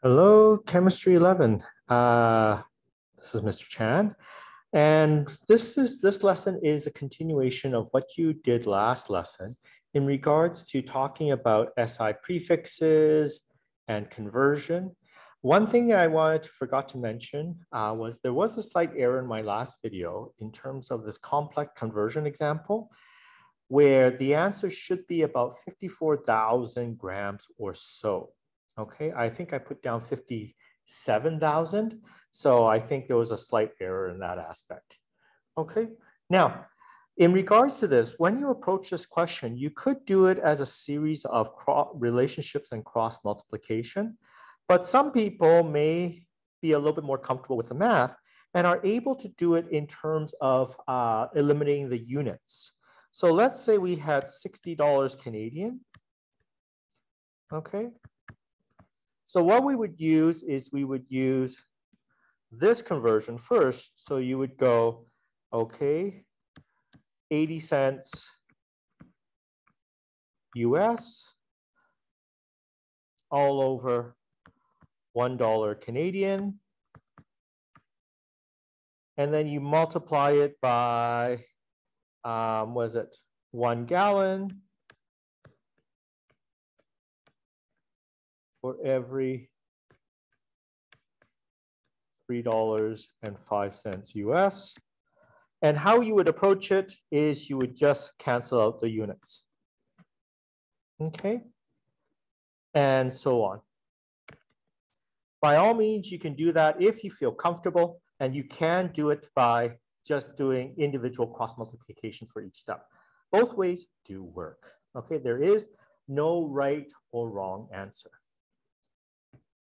Hello, Chemistry 11. This is Mr. Chan, and this lesson is a continuation of what you did last lesson in regards to talking about SI prefixes and conversion. One thing forgot to mention was there was a slight error in my last video in terms of this complex conversion example, where the answer should be about 54,000 grams or so. Okay, I think I put down 57,000. So I think there was a slight error in that aspect. Okay, now, in regards to this, when you approach this question, you could do it as a series of relationships and cross multiplication, but some people may be a little bit more comfortable with the math and are able to do it in terms of eliminating the units. So let's say we had $60 Canadian. Okay. So what we would use is we would use this conversion first. So you would go, okay, 80 cents US all over $1 Canadian. And then you multiply it by, was it 1 gallon for every $3.05 US. And how you would approach it is you would just cancel out the units. Okay. And so on. By all means, you can do that if you feel comfortable, and you can do it by just doing individual cross multiplications for each step. Both ways do work. Okay, there is no right or wrong answer.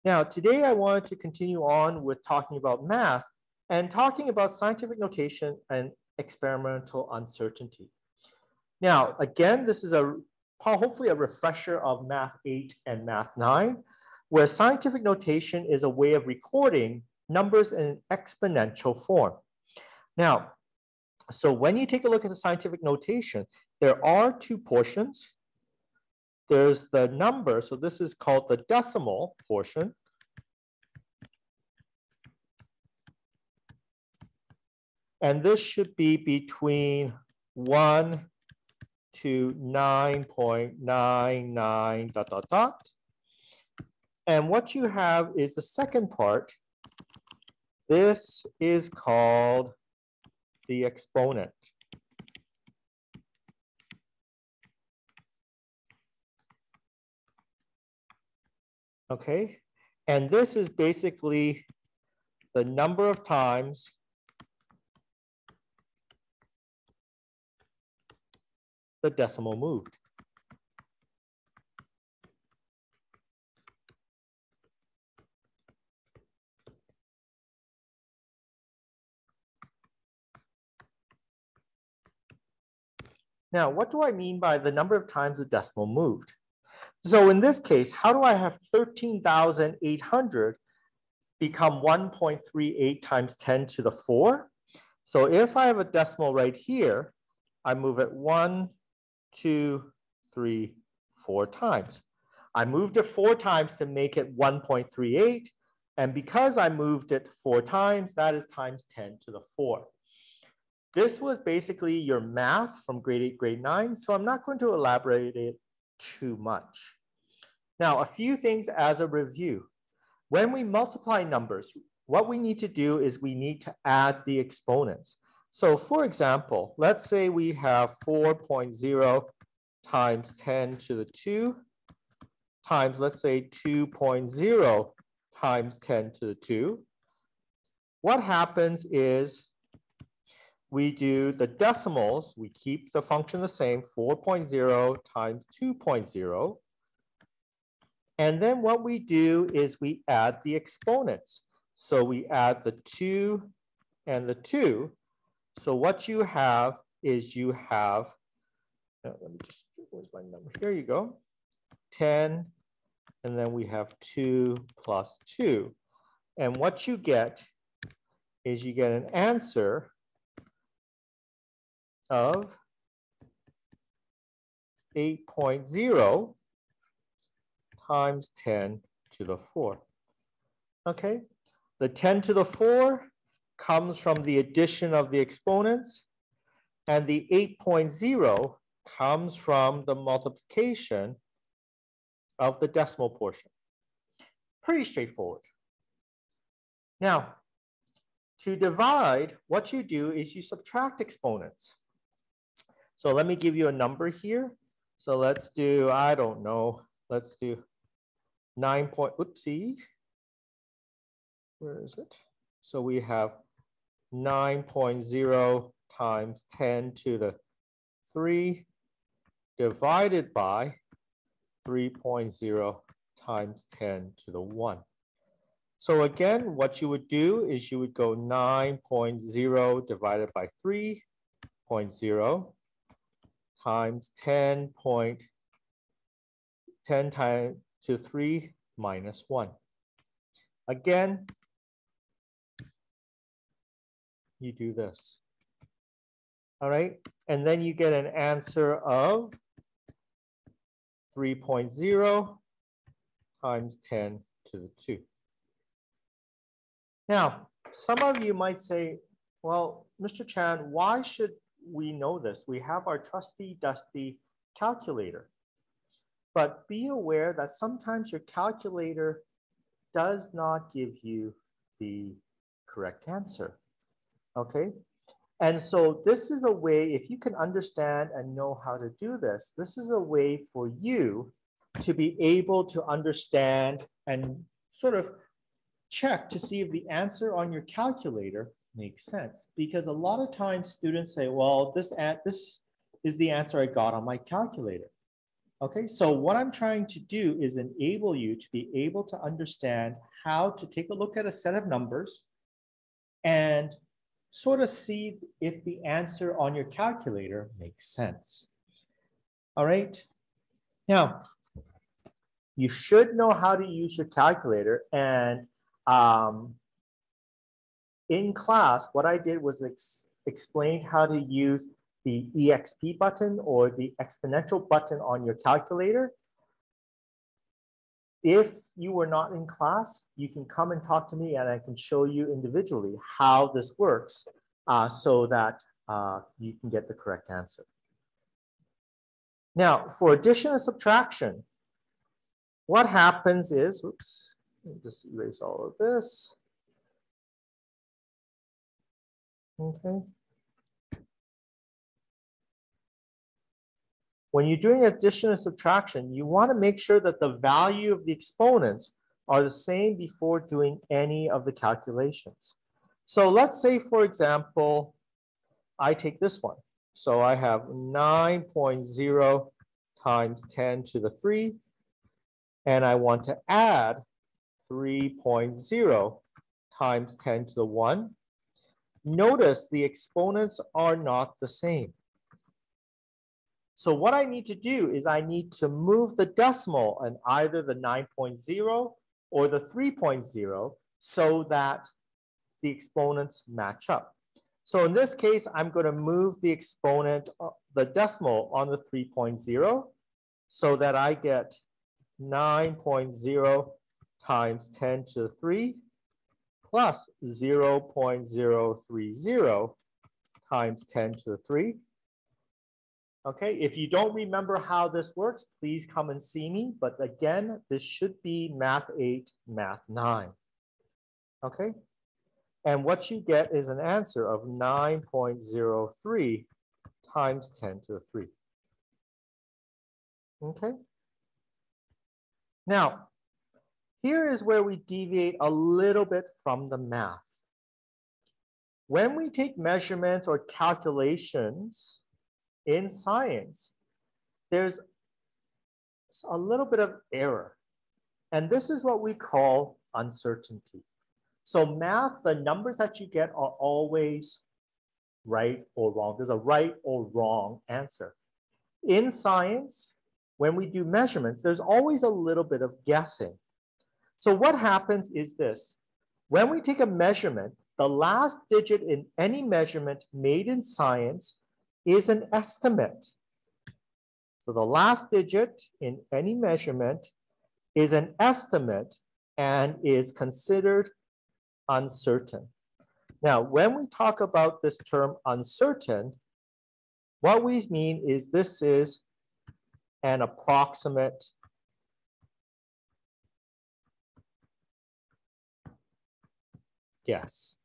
Now, today I wanted to continue on with talking about math and talking about scientific notation and experimental uncertainty. Now, again, this is hopefully a refresher of Math 8 and Math 9, where scientific notation is a way of recording numbers in an exponential form. Now, so when you take a look at the scientific notation, there are two portions. There's the number, so this is called the decimal portion. And this should be between 1 to 9.99 ... And what you have is the second part. This is called the exponent. Okay, and this is basically the number of times the decimal moved. Now, what do I mean by the number of times the decimal moved? So in this case, how do I have 13,800 become 1.38 times 10 to the 4? So if I have a decimal right here, I move it 1, 2, 3, 4 times. I moved it 4 times to make it 1.38. And because I moved it 4 times, that is times 10 to the 4. This was basically your math from grade 8, grade 9. So I'm not going to elaborate it too much. Now, a few things as a review. When we multiply numbers, what we need to do is we need to add the exponents. So for example, let's say we have 4.0 times 10 to the 2 times, let's say 2.0 times 10 to the 2. What happens is we do the decimals, we keep the function the same, 4.0 times 2.0. And then what we do is we add the exponents. So we add the 2 and the 2. So what you have is you have, let me just, where's my number? Here you go, 10, and then we have 2 plus 2. And what you get is you get an answer of 8.0 times 10 to the 4. okay? The 10 to the 4 comes from the addition of the exponents, and the 8.0 comes from the multiplication of the decimal portion. Pretty straightforward. Now, to divide, what you do is you subtract exponents. So let me give you a number here. So let's do, I don't know, let's do 9 point, oopsie. Where is it? So we have 9.0 times 10 to the 3 divided by 3.0 times 10 to the 1. So again, what you would do is you would go 9.0 divided by 3.0 times 10 times to 3 minus 1. Again, you do this. All right, and then you get an answer of 3.0 times 10 to the 2. Now, some of you might say, well, Mr. Chan, why should we know this? We have our trusty, dusty calculator. But be aware that sometimes your calculator does not give you the correct answer, okay? And so this is a way, if you can understand and know how to do this, this is a way for you to be able to understand and sort of check to see if the answer on your calculator makes sense. Because a lot of times students say, well, this is the answer I got on my calculator. Okay, so what I'm trying to do is enable you to be able to understand how to take a look at a set of numbers and sort of see if the answer on your calculator makes sense. All right, now you should know how to use your calculator, and in class, what I did was explain how to use the EXP button or the exponential button on your calculator. If you were not in class, you can come and talk to me and I can show you individually how this works so that you can get the correct answer. Now, for addition and subtraction, what happens is, oops, let me just erase all of this. Okay. When you're doing addition and subtraction, you want to make sure that the value of the exponents are the same before doing any of the calculations. So let's say, for example, I take this one. So I have 9.0 times 10 to the 3, and I want to add 3.0 times 10 to the 1. Notice the exponents are not the same. So what I need to do is I need to move the decimal in either the 9.0 or the 3.0 so that the exponents match up. So in this case, I'm going to move the exponent, the decimal on the 3.0 so that I get 9.0 times 10 to the 3 plus 0.030 times 10 to the 3. Okay, if you don't remember how this works, please come and see me. But again, this should be Math 8, Math 9. Okay, and what you get is an answer of 9.03 times 10 to the 3. Okay, now here is where we deviate a little bit from the math. When we take measurements or calculations in science, there's a little bit of error. And this is what we call uncertainty. So math, the numbers that you get are always right or wrong. There's a right or wrong answer. In science, when we do measurements, there's always a little bit of guessing. So what happens is this. When we take a measurement, the last digit in any measurement made in science is an estimate. So the last digit in any measurement is an estimate and is considered uncertain. Now, when we talk about this term uncertain, what we mean is this is an approximate guess.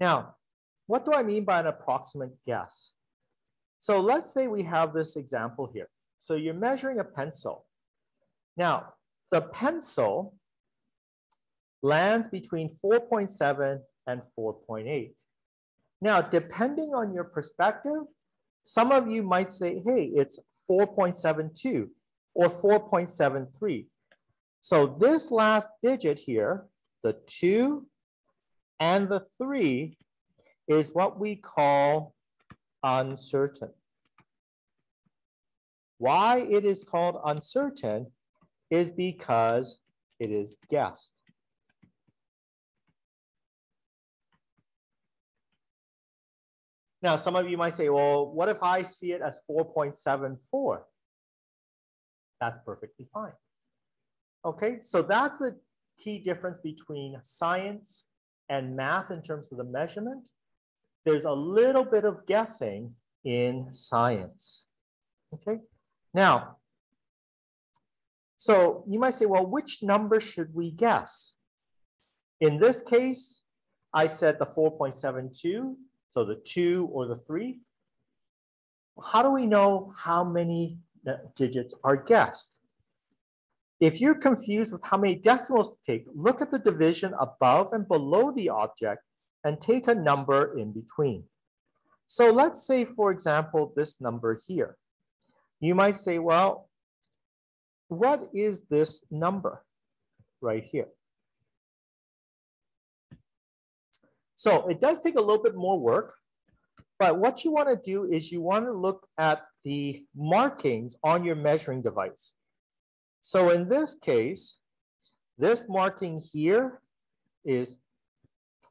Now, what do I mean by an approximate guess? So let's say we have this example here. So you're measuring a pencil. Now, the pencil lands between 4.7 and 4.8. Now, depending on your perspective, some of you might say, hey, it's 4.72 or 4.73. So this last digit here, the 2 and the 3, is what we call uncertain. Why it is called uncertain is because it is guessed. Now, some of you might say, well, what if I see it as 4.74? That's perfectly fine. Okay, so that's the key difference between science and math in terms of the measurement. There's a little bit of guessing in science. Okay, now, so you might say, well, which number should we guess? In this case, I said the 4.72, so the 2 or the 3. How do we know how many digits are guessed? If you're confused with how many decimals to take, look at the division above and below the object and take a number in between. So let's say, for example, this number here. You might say, well, what is this number right here? So it does take a little bit more work, but what you want to do is you want to look at the markings on your measuring device. So in this case, this marking here is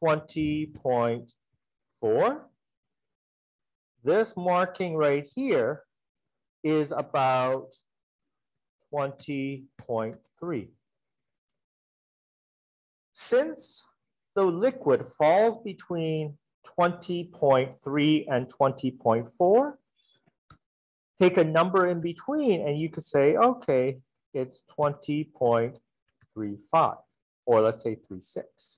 20.4. This marking right here is about 20.3. Since the liquid falls between 20.3 and 20.4, take a number in between and you could say, okay, it's 20.35, or let's say 36.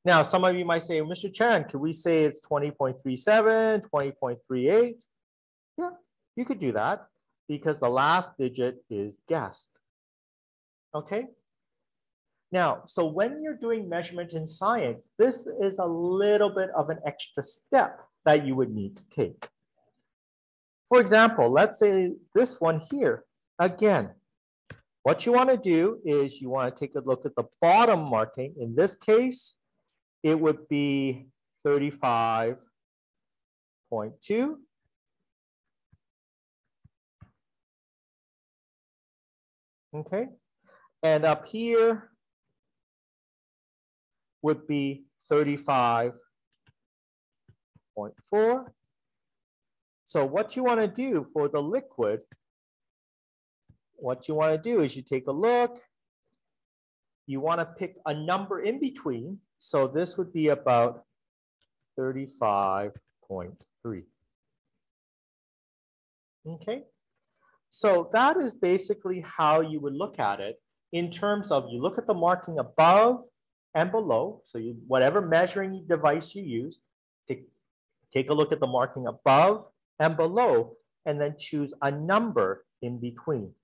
Now, some of you might say, Mr. Chan, could we say it's 20.37, 20.38? Yeah, you could do that because the last digit is guessed. Okay? Now, so when you're doing measurement in science, this is a little bit of an extra step that you would need to take. For example, let's say this one here. Again, what you want to do is you want to take a look at the bottom marking. In this case, it would be 35.2. Okay, and up here would be 35.4. So what you want to do for the liquid, what you want to do is you take a look, you want to pick a number in between. So this would be about 35.3. Okay, so that is basically how you would look at it in terms of you look at the marking above and below. So you, whatever measuring device you use, take a look at the marking above and below, and then choose a number in between.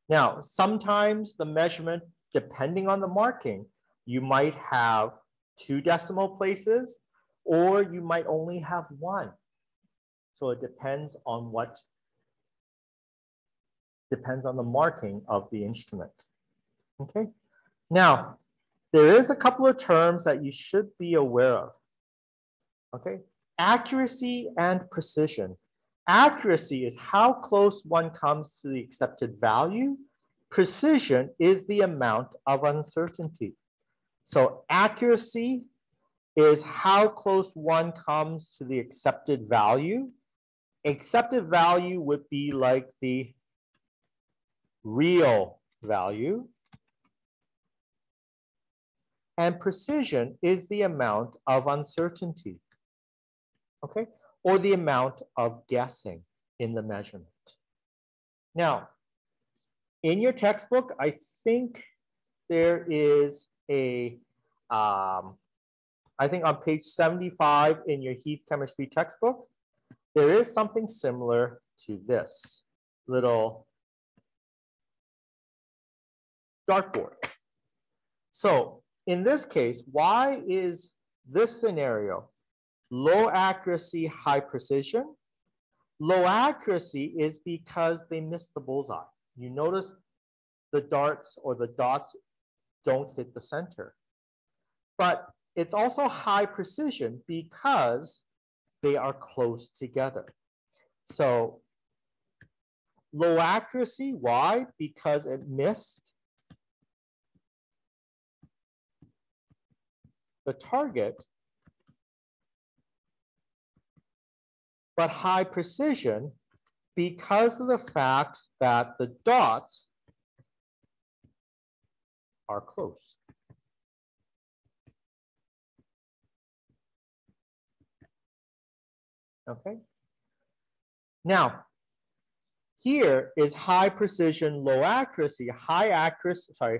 Now, sometimes the measurement, depending on the marking, you might have 2 decimal places, or you might only have 1. So it depends on the marking of the instrument. Okay. Now, there is a couple of terms that you should be aware of. Okay. Accuracy and precision. Accuracy is how close one comes to the accepted value. Precision is the amount of uncertainty. So accuracy is how close one comes to the accepted value. Accepted value would be like the real value. And precision is the amount of uncertainty, okay? Or the amount of guessing in the measurement. Now, in your textbook, I think there is a, I think on page 75 in your Heath chemistry textbook, there is something similar to this little dartboard. So in this case, why is this scenario low accuracy, high precision? Low accuracy is because they missed the bullseye. You notice the darts or the dots don't hit the center. But it's also high precision because they are close together. So low accuracy, why? Because it missed the target. But high precision because of the fact that the dots are close. Okay. Now, here is high precision, low accuracy. High accuracy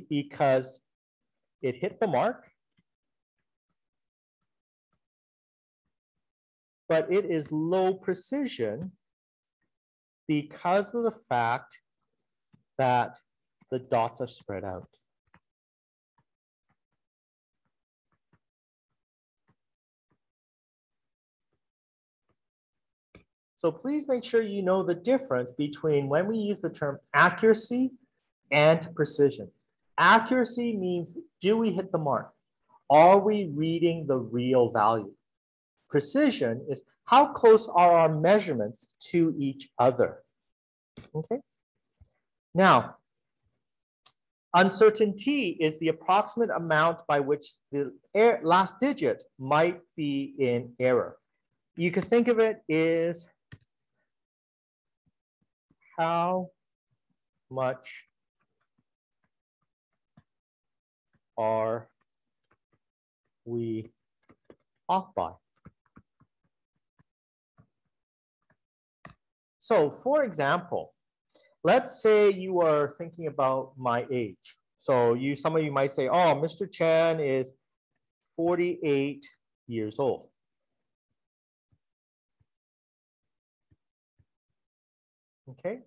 because it hit the mark. But it is low precision because of the fact that the dots are spread out. So please make sure you know the difference between when we use the term accuracy and precision. Accuracy means, do we hit the mark? Are we reading the real value? Precision is how close are our measurements to each other. Okay. Now, uncertainty is the approximate amount by which the last digit might be in error. You can think of it as how much are we off by? So for example, let's say you are thinking about my age. So some of you might say, oh, Mr. Chan is 48 years old. Okay.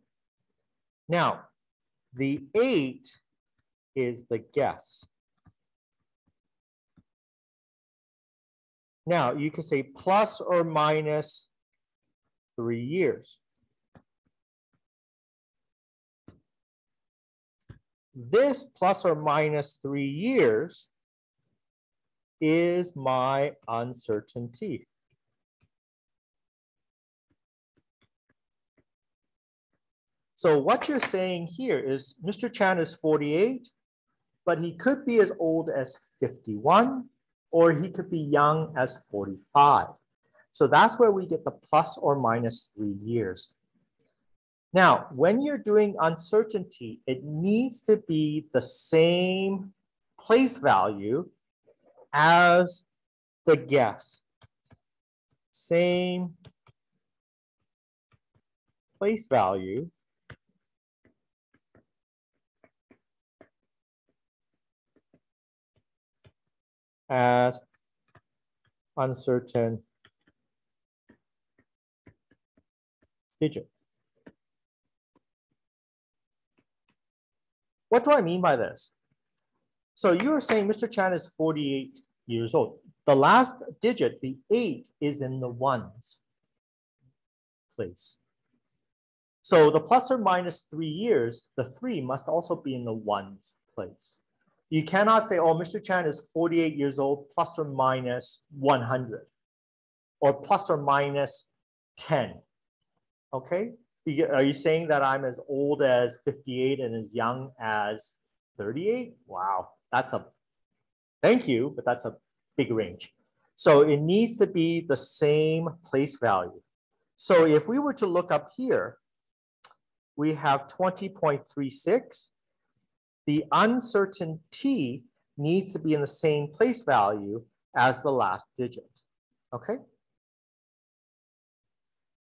Now, the 8 is the guess. Now, you can say plus or minus 3 years. This plus or minus 3 years is my uncertainty. So what you're saying here is Mr. Chan is 48, but he could be as old as 51, or he could be young as 45. So that's where we get the plus or minus 3 years. Now, when you're doing uncertainty, it needs to be the same place value as the guess. Same place value as uncertain digit. What do I mean by this? So you are saying Mr. Chan is 48 years old. The last digit, the 8, is in the ones place. So the plus or minus 3 years, the 3 must also be in the ones place. You cannot say, oh, Mr. Chan is 48 years old plus or minus 100 or plus or minus 10. Okay? Are you saying that I'm as old as 58 and as young as 38? Wow, thank you, but that's a big range. So it needs to be the same place value. So if we were to look up here, we have 20.36. The uncertain t needs to be in the same place value as the last digit, okay?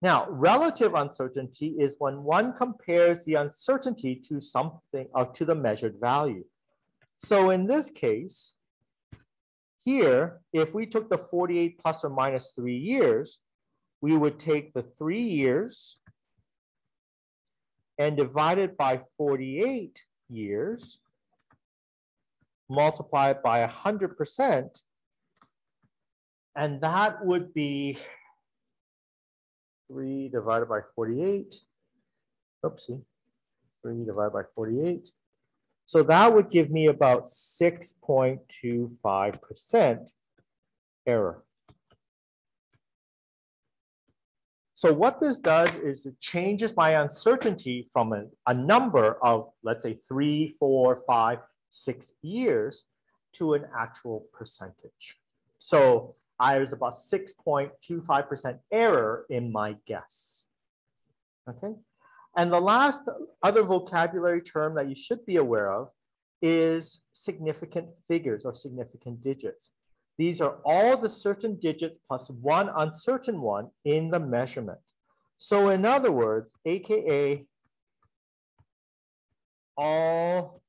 Now, relative uncertainty is when one compares the uncertainty to something or to the measured value. So in this case, here, if we took the 48 plus or minus 3 years, we would take the 3 years and divide it by 48 years, multiply it by 100%, and that would be 3 divided by 48. Oopsie, 3 divided by 48. So that would give me about 6.25% error. So what this does is it changes my uncertainty from a number of, let's say, 3, 4, 5, 6 years to an actual percentage. So there's about 6.25% error in my guess. Okay. And the last other vocabulary term that you should be aware of is significant figures or significant digits. These are all the certain digits plus one uncertain one in the measurement. So in other words, AKA all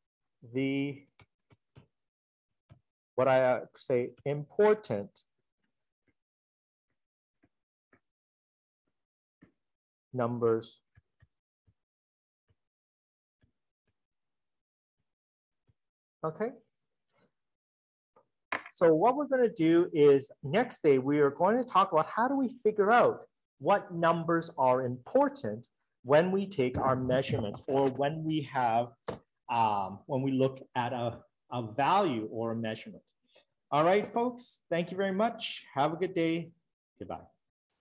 the, what I say, important numbers okay. So what we're going to do is next day, we are going to talk about how do we figure out what numbers are important when we take our measurements or when we have, when we look at a value or a measurement. All right, folks, thank you very much. Have a good day. Goodbye.